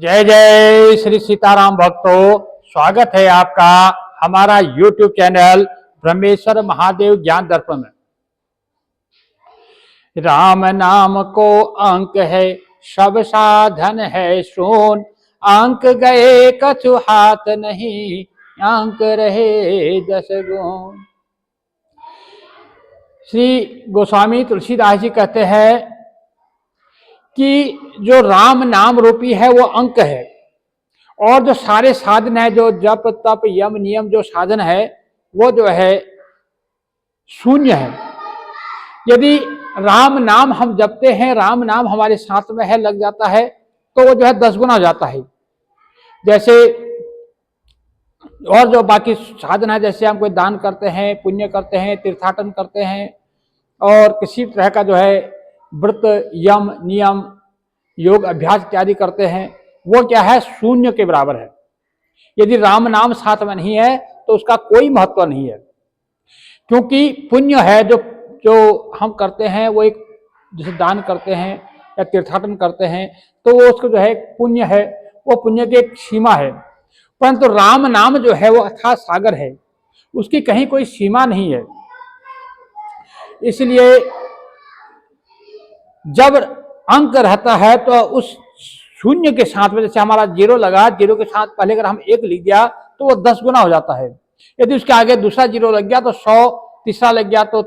जय जय श्री सीताराम भक्तों, स्वागत है आपका हमारा YouTube चैनल ब्रह्मेश्वर महादेव ज्ञान दर्पण में। राम नाम को अंक है, सब साधन है शून। अंक गए कछु हाथ नहीं, अंक रहे 10 गुण। श्री गोस्वामी तुलसीदास जी कहते हैं कि जो राम नाम रूपी है वो अंक है, और जो सारे साधन है, जो जप तप यम नियम जो साधन है, वो जो है शून्य है। यदि राम नाम हम जपते हैं, राम नाम हमारे साथ में है, लग जाता है, तो वो जो है 10 गुना हो जाता है। जैसे और जो बाकी साधन है, जैसे हम कोई दान करते हैं, पुण्य करते हैं, तीर्थाटन करते हैं, और किसी तरह का जो है व्रत यम नियम योग अभ्यास इत्यादि करते हैं, वो क्या है, शून्य के बराबर है। यदि राम नाम साथ में नहीं है तो उसका कोई महत्व नहीं है, क्योंकि पुण्य है जो जो हम करते हैं, वो एक जैसे दान करते हैं या तीर्थाटन करते हैं, तो वो उसको जो है पुण्य है, वो पुण्य की एक सीमा है। परंतु राम नाम जो है वो अथाह सागर है, उसकी कहीं कोई सीमा नहीं है। इसलिए जब अंक रहता है तो उस शून्य के साथ में, जैसे हमारा जीरो लगा, जीरो के साथ पहले अगर हम 1 लिख दिया तो वो 10 गुना हो जाता है। यदि उसके आगे दूसरा जीरो लग गया तो 100, तीसरा लग गया तो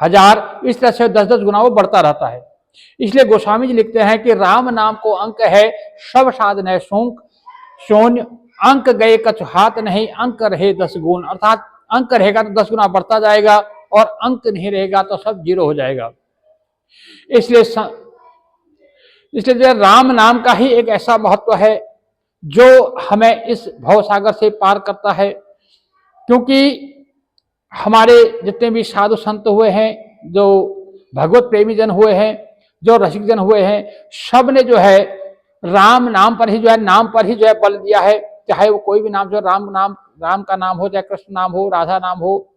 1000, इस तरह से 10-10 गुना वो बढ़ता रहता है। इसलिए गोस्वामी जी लिखते हैं कि राम नाम को अंक है, सब साधन है शून्य। अंक गए कछु हाथ नहीं, अंक रहे 10 गुण। अर्थात अंक रहेगा तो 10 गुना बढ़ता जाएगा, और अंक नहीं रहेगा तो सब जीरो हो जाएगा। इसलिए जो राम नाम का ही एक ऐसा महत्व है जो हमें इस भवसागर से पार करता है। क्योंकि हमारे जितने भी साधु संत हुए हैं, जो भगवत प्रेमी जन हुए हैं, जो रसिक जन हुए हैं, सब ने जो है राम नाम पर ही जो है, नाम पर ही जो है बल दिया है। चाहे वो कोई भी नाम, जो राम का नाम हो, चाहे कृष्ण नाम हो, राधा नाम हो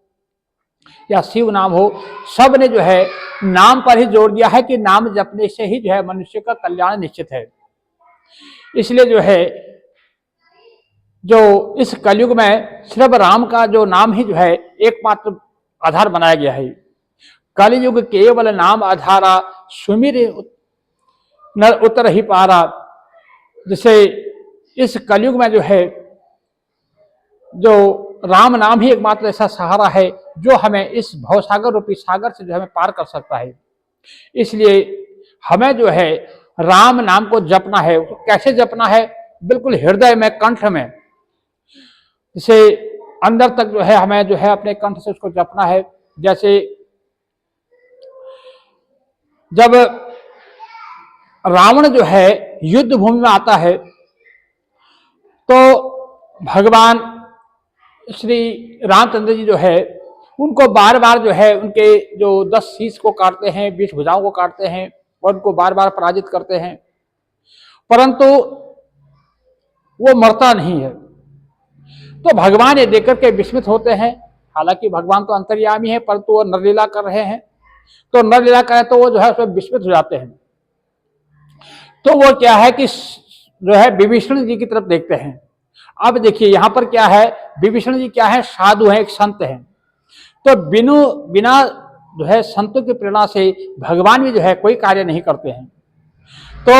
या शिव नाम हो, सब ने जो है नाम पर ही जोड़ दिया है कि नाम जपने से ही जो है मनुष्य का कल्याण निश्चित है। इसलिए जो है, जो इस कलयुग में सिर्फ राम का जो नाम ही जो है एकमात्र आधार बनाया गया है। कलयुग केवल नाम आधारा, सुमिर नर उतर ही पारा। जैसे इस कलयुग में जो है, जो राम नाम ही एकमात्र ऐसा सहारा है जो हमें इस भवसागर रूपी सागर से जो हमें पार कर सकता है। इसलिए हमें जो है राम नाम को जपना है। कैसे जपना है? बिल्कुल हृदय में, कंठ में, जैसे अंदर तक जो है हमें जो है अपने कंठ से उसको जपना है। जैसे जब रावण जो है युद्ध भूमि में आता है, तो भगवान श्री रामचंद्र जी जो है उनको बार बार जो है उनके जो 10 शीश को काटते हैं, 20 भुजाओं को काटते हैं, और उनको बार बार पराजित करते हैं, परंतु वो मरता नहीं है। तो भगवान ये देखकर के विस्मित होते हैं। हालांकि भगवान तो अंतर्यामी है, परंतु वो नरलीला कर रहे हैं, तो नरलीला करें तो वो जो है उसमें विस्मित हो जाते हैं। तो वो क्या है कि जो है विभीषण जी की तरफ देखते हैं। अब देखिए यहाँ पर क्या है, विभीषण जी क्या है, साधु हैं, एक संत हैं। तो बिना जो है संतों की प्रेरणा से भगवान भी जो है कोई कार्य नहीं करते हैं। तो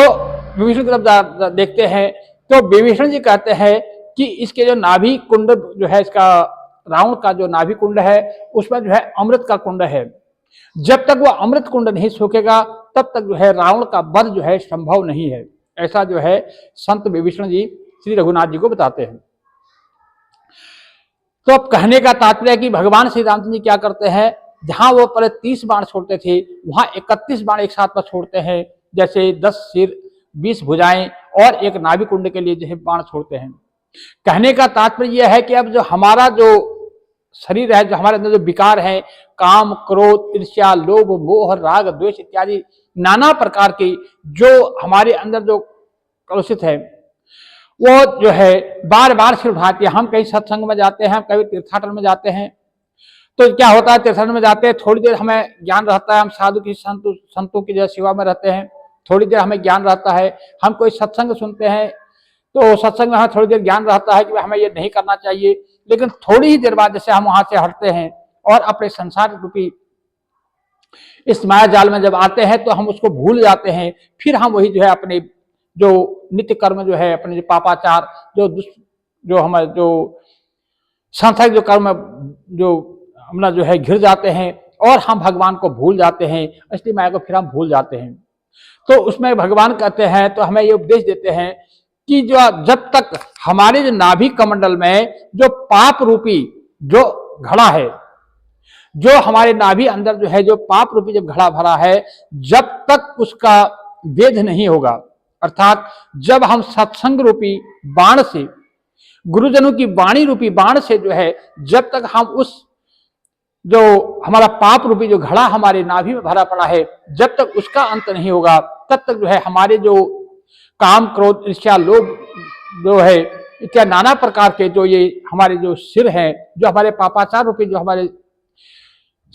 विभीषण की तरफ देखते हैं, तो विभीषण जी कहते हैं कि इसके जो नाभि कुंड जो है, इसका रावण का जो नाभि कुंड है, उसमें जो है अमृत का कुंड है। जब तक वह अमृत कुंड नहीं सूखेगा तब तक जो है रावण का वध जो है संभव नहीं है। ऐसा जो है संत विभीषण जी श्री रघुनाथ जी को बताते हैं। तो अब कहने का तात्पर्य है कि भगवान श्री रामचंद्र जी क्या करते हैं, जहां वो पहले 30 बाण छोड़ते थे, वहां 31 बाण एक साथ पर छोड़ते हैं। जैसे 10 सिर, 20 भुजाएं और एक नाभि कुंड के लिए जो है बाण छोड़ते हैं। कहने का तात्पर्य यह है कि अब जो हमारा जो शरीर है, जो हमारे अंदर जो विकार है, काम क्रोध ईर्ष्या लोभ मोह राग द्वेष इत्यादि नाना प्रकार की जो हमारे अंदर जो कलुषित है, वो जो है बार बार सिर उठाती है। हम कहीं सत्संग में जाते हैं, कभी तीर्थाटन में जाते हैं, तो क्या होता है, तीर्थाटन में जाते हैं, थोड़ी देर हमें ज्ञान रहता है, हम साधु की संतों की जो सेवा में रहते हैं, थोड़ी देर हमें ज्ञान रहता है, हम कोई सत्संग सुनते हैं तो सत्संग में हमें थोड़ी देर ज्ञान रहता है कि हमें ये नहीं करना चाहिए, लेकिन थोड़ी ही देर बाद जैसे हम वहां से हटते हैं और अपने संसार रूपी इस माया जाल में जब आते हैं तो हम उसको भूल जाते हैं। फिर हम वही जो है अपने जो नित्य कर्म जो है, अपने जो पापाचार, जो हमारे जो सांसारिक जो कर्म जो अपना जो है घिर जाते हैं और हम भगवान को भूल जाते हैं, असली माया को फिर हम भूल जाते हैं। तो उसमें भगवान कहते हैं, तो हमें ये उपदेश देते हैं कि जो जब तक हमारे जो नाभि कमंडल में जो पाप रूपी जो घड़ा है, जो हमारे नाभि अंदर जो है जो पाप रूपी जब घड़ा भरा है, जब तक उसका वेध नहीं होगा, अर्थात जब हम सत्संग रूपी बाण से, गुरुजनों की वाणी रूपी बाण से जो है, जब तक हम उस जो हमारा पाप रूपी जो घड़ा हमारे नाभि में भरा पड़ा है, जब तक उसका अंत नहीं होगा, तब तक जो है हमारे जो काम, क्रोध, ईर्ष्या, लोभ जो है इत्यादि नाना प्रकार के जो ये हमारे जो सिर हैं, जो हमारे पापाचार रूपी जो हमारे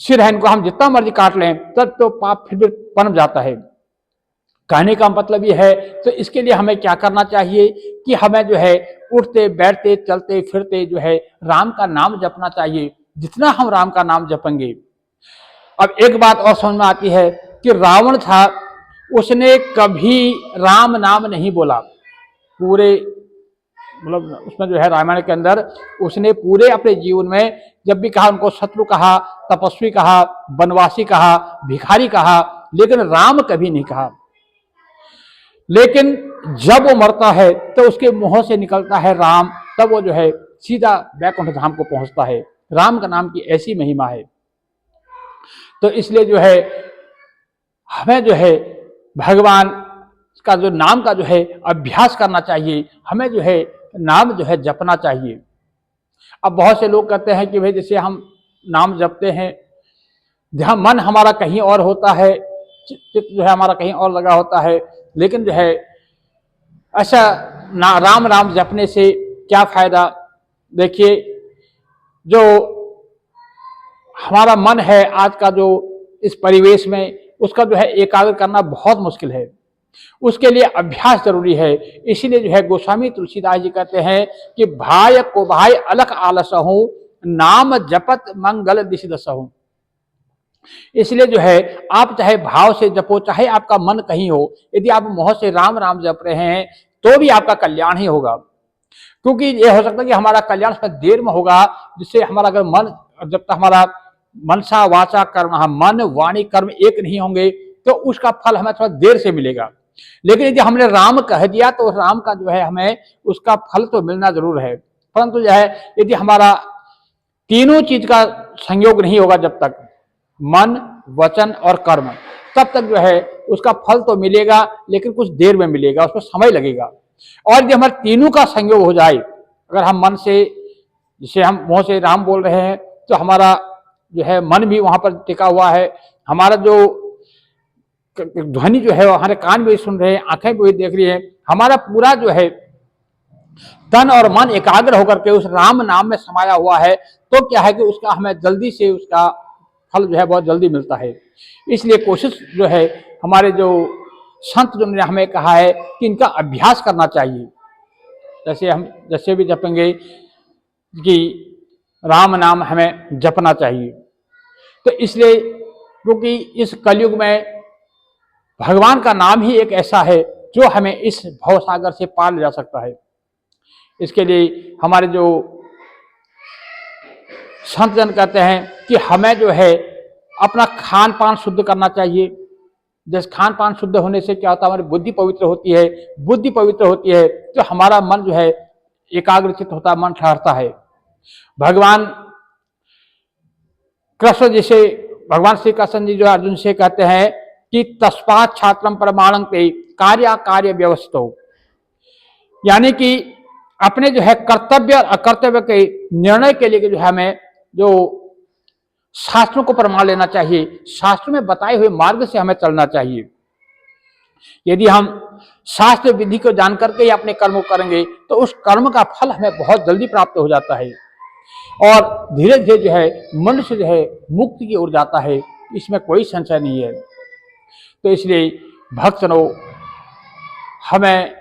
सिर है, इनको हम जितना मर्जी काट लें तब तो पाप फिर भी पनप जाता है। कहने का मतलब ये है, तो इसके लिए हमें क्या करना चाहिए कि हमें जो है उठते बैठते चलते फिरते जो है राम का नाम जपना चाहिए। जितना हम राम का नाम जपेंगे, अब एक बात और समझ में आती है कि रावण था, उसने कभी राम नाम नहीं बोला पूरे, मतलब उसमें जो है रामायण के अंदर उसने पूरे अपने जीवन में जब भी कहा, उनको शत्रु कहा, तपस्वी कहा, वनवासी कहा, भिखारी कहा, लेकिन राम कभी नहीं कहा। लेकिन जब वो मरता है तो उसके मुंह से निकलता है राम, तब वो जो है सीधा वैकुंठ धाम को पहुंचता है। राम का नाम की ऐसी महिमा है। तो इसलिए जो है हमें जो है भगवान का जो नाम का जो है अभ्यास करना चाहिए, हमें जो है नाम जो है जपना चाहिए। अब बहुत से लोग कहते हैं कि भाई जैसे हम नाम जपते हैं, जहाँ मन हमारा कहीं और होता है, चित्त जो है हमारा कहीं और लगा होता है, लेकिन जो है ऐसा ना राम नाम जपने से क्या फायदा। देखिए, जो हमारा मन है आज का जो इस परिवेश में, उसका जो है एकाग्र करना बहुत मुश्किल है, उसके लिए अभ्यास जरूरी है। इसीलिए जो है गोस्वामी तुलसीदास जी कहते हैं कि भाय को भाई अलख आलसहु, नाम जपत मंगल दिशि दसहु। इसलिए जो है आप चाहे भाव से जपो, चाहे आपका मन कहीं हो, यदि आप मुंह से राम राम जप रहे हैं तो भी आपका कल्याण ही होगा। क्योंकि ये हो सकता है कि हमारा कल्याण उसमें देर में होगा, जिससे हमारा अगर मन, जब तक हमारा मनसा वाचा कर्म, हम मन वाणी कर्म एक नहीं होंगे तो उसका फल हमें थोड़ा देर से मिलेगा। लेकिन यदि हमने राम कह दिया तो राम का जो है हमें उसका फल तो मिलना जरूर है, परंतु जो है यदि हमारा तीनों चीज का संयोग नहीं होगा, जब तक मन, वचन और कर्म, तब तक जो है उसका फल तो मिलेगा, लेकिन कुछ देर में मिलेगा, उसको समय लगेगा। और यदि हमारे तीनों का संयोग हो जाए, अगर हम मन से, जैसे हम मुंह से राम बोल रहे हैं तो हमारा जो है मन भी वहां पर टिका हुआ है, हमारा जो ध्वनि जो है हमारे कान भी सुन रहे हैं, आंखें भी देख रही है, हमारा पूरा जो है तन और मन एकाग्र होकर के उस राम नाम में समाया हुआ है, तो क्या है कि उसका हमें जल्दी से उसका फल जो है बहुत जल्दी मिलता है। इसलिए कोशिश जो है हमारे जो संत जो ने हमें कहा है कि इनका अभ्यास करना चाहिए। जैसे हम जैसे भी जपेंगे कि राम नाम हमें जपना चाहिए। तो इसलिए क्योंकि इस कलयुग में भगवान का नाम ही एक ऐसा है जो हमें इस भवसागर से पार ले जा सकता है। इसके लिए हमारे जो संत जन कहते हैं कि हमें जो है अपना खान पान शुद्ध करना चाहिए। जैसे खान पान शुद्ध होने से क्या होता है, हमारी बुद्धि पवित्र होती है, बुद्धि पवित्र होती है तो हमारा मन जो है एकाग्रचित होता है, मन ठहरता है। भगवान कृष्ण जैसे भगवान श्री कृष्ण जी जो अर्जुन से कहते हैं कि तस्मात् छात्रम प्रमाणं ते कार्य व्यवस्थित हो, यानी कि अपने जो है कर्तव्य और अकर्तव्य के निर्णय के लिए जो है हमें जो शास्त्रों को प्रमाण लेना चाहिए, शास्त्रों में बताए हुए मार्ग से हमें चलना चाहिए। यदि हम शास्त्र विधि को जान करके अपने कर्म को करेंगे तो उस कर्म का फल हमें बहुत जल्दी प्राप्त हो जाता है और धीरे धीरे जो है मनुष्य जो है मुक्ति की ओर जाता है, इसमें कोई संशय नहीं है। तो इसलिए भक्तजनों, हमें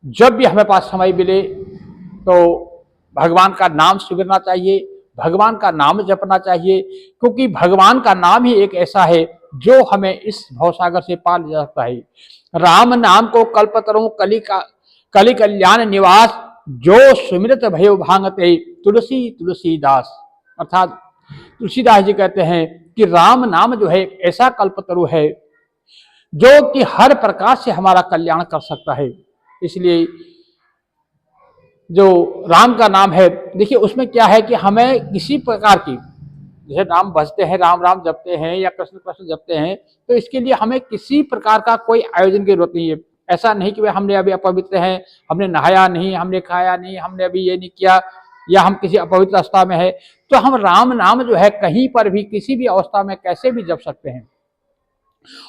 जब भी हमें पास समय मिले तो भगवान का नाम स्वीकारना चाहिए, भगवान का नाम जपना चाहिए, क्योंकि भगवान का नाम ही एक ऐसा है जो हमें इस भवसागर से पार ले सकता है। राम नाम को कल्पतरु कलि कल्याण निवास, जो सुमिरत भयो भांगते तुलसी तुलसीदास। अर्थात तुलसीदास जी कहते हैं कि राम नाम जो है ऐसा कल्पतरु है जो कि हर प्रकार से हमारा कल्याण कर सकता है। इसलिए जो राम का नाम है, देखिए उसमें क्या है कि हमें किसी प्रकार की, जैसे नाम भजते हैं, राम राम जपते हैं या कृष्ण कृष्ण जपते हैं, तो इसके लिए हमें किसी प्रकार का कोई आयोजन की जरूरत नहीं है। ऐसा नहीं कि हमने अभी अपवित्र हैं, हमने नहाया नहीं, हमने खाया नहीं, हमने अभी ये नहीं किया, या हम किसी अपवित्र अवस्था में है, तो हम राम नाम जो है कहीं पर भी किसी भी अवस्था में कैसे भी जप सकते हैं,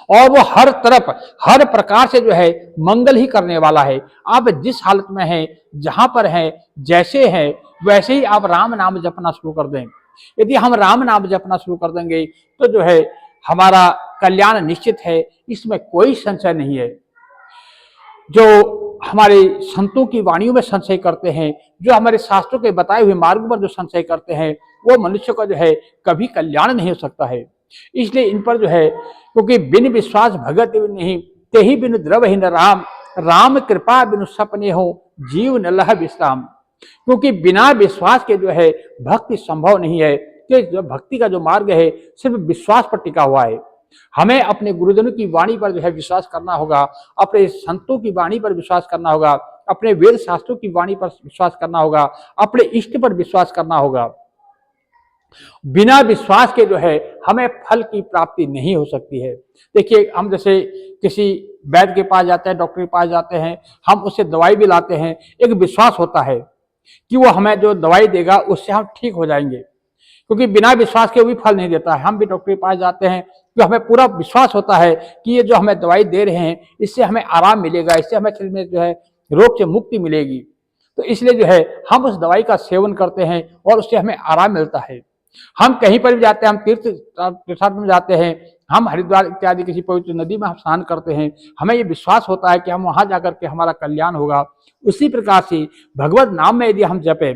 और वो हर तरफ हर प्रकार से जो है मंगल ही करने वाला है। आप जिस हालत में हैं, जहां पर हैं, जैसे हैं, वैसे ही आप राम नाम जपना शुरू कर दें। यदि हम राम नाम जपना शुरू कर देंगे तो जो है हमारा कल्याण निश्चित है, इसमें कोई संशय नहीं है। जो हमारे संतों की वाणियों में संशय करते हैं, जो हमारे शास्त्रों के बताए हुए मार्ग पर जो संशय करते हैं, वो मनुष्य का जो है कभी कल्याण नहीं हो सकता है। इसलिए इन पर जो है, क्योंकि बिन विश्वास भगत नहीं, ते ही बिन द्रव ही न राम, राम कृपा बिनु सपने हो, जीव न लह विश्राम। क्योंकि बिना विश्वास के जो है भक्ति संभव नहीं है, कि भक्ति का जो मार्ग है सिर्फ विश्वास पर टिका हुआ है। हमें अपने गुरुजनों की वाणी पर जो है विश्वास करना होगा, अपने संतों की वाणी पर विश्वास करना होगा, अपने वेद शास्त्रों की वाणी पर विश्वास करना होगा, अपने इष्ट पर विश्वास करना होगा। बिना विश्वास के जो है हमें फल की प्राप्ति नहीं हो सकती है। देखिए, हम जैसे किसी वैद्य के पास जाते हैं, डॉक्टर के पास जाते हैं, हम उससे दवाई भी लाते हैं, एक विश्वास होता है कि वो हमें जो दवाई देगा उससे हम ठीक हो जाएंगे, क्योंकि बिना विश्वास के वो भी फल नहीं देता है। हम भी डॉक्टर के पास जाते हैं तो हमें पूरा विश्वास होता है कि ये जो हमें दवाई दे रहे हैं इससे हमें आराम मिलेगा, इससे हमें शरीर में जो है रोग से मुक्ति मिलेगी। तो इसलिए जो है हम उस दवाई का सेवन करते हैं और उससे हमें आराम मिलता है। हम कहीं पर भी जाते हैं, हम तीर्थ में जाते हैं, हम हरिद्वार इत्यादि किसी पवित्र नदी में हम स्नान करते हैं, हमें ये विश्वास होता है कि हम वहां जाकर के हमारा कल्याण होगा। उसी प्रकार से भगवत नाम में यदि हम जपें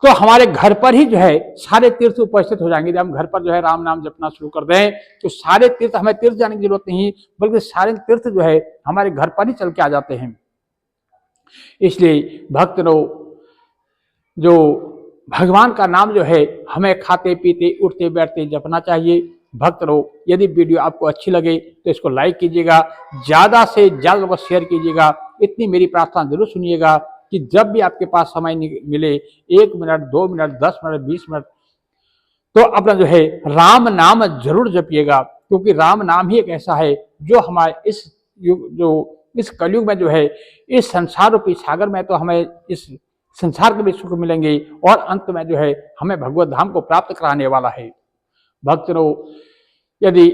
तो हमारे घर पर ही जो है सारे तीर्थ उपस्थित हो जाएंगे। यदि हम घर पर जो है राम नाम जपना शुरू कर दें तो सारे तीर्थ, हमें तीर्थ जाने की जरूरत नहीं, बल्कि सारे तीर्थ जो है हमारे घर पर ही चल के आ जाते हैं। इसलिए भक्तों, जो भगवान का नाम जो है हमें खाते पीते उठते बैठते जपना चाहिए। भक्तों, यदि वीडियो आपको अच्छी लगे तो इसको लाइक कीजिएगा, ज्यादा से ज्यादा शेयर कीजिएगा। इतनी मेरी प्रार्थना जरूर सुनिएगा कि जब भी आपके पास समय मिले, 1 मिनट, 2 मिनट, 10 मिनट, 20 मिनट, तो अपना जो है राम नाम जरूर जपिएगा, क्योंकि राम नाम ही एक ऐसा है जो हमारे इस युग, जो इस कलयुग में जो है, इस संसार रूपी सागर में तो हमें इस संसार के भी सुख मिलेंगे और अंत में जो है हमें भगवत धाम को प्राप्त कराने वाला है। भक्तों, यदि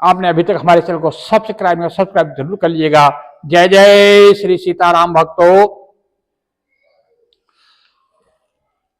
आपने अभी तक हमारे चैनल को सब्सक्राइब जरूर कर लीजिएगा। जय जय श्री सीताराम भक्तों।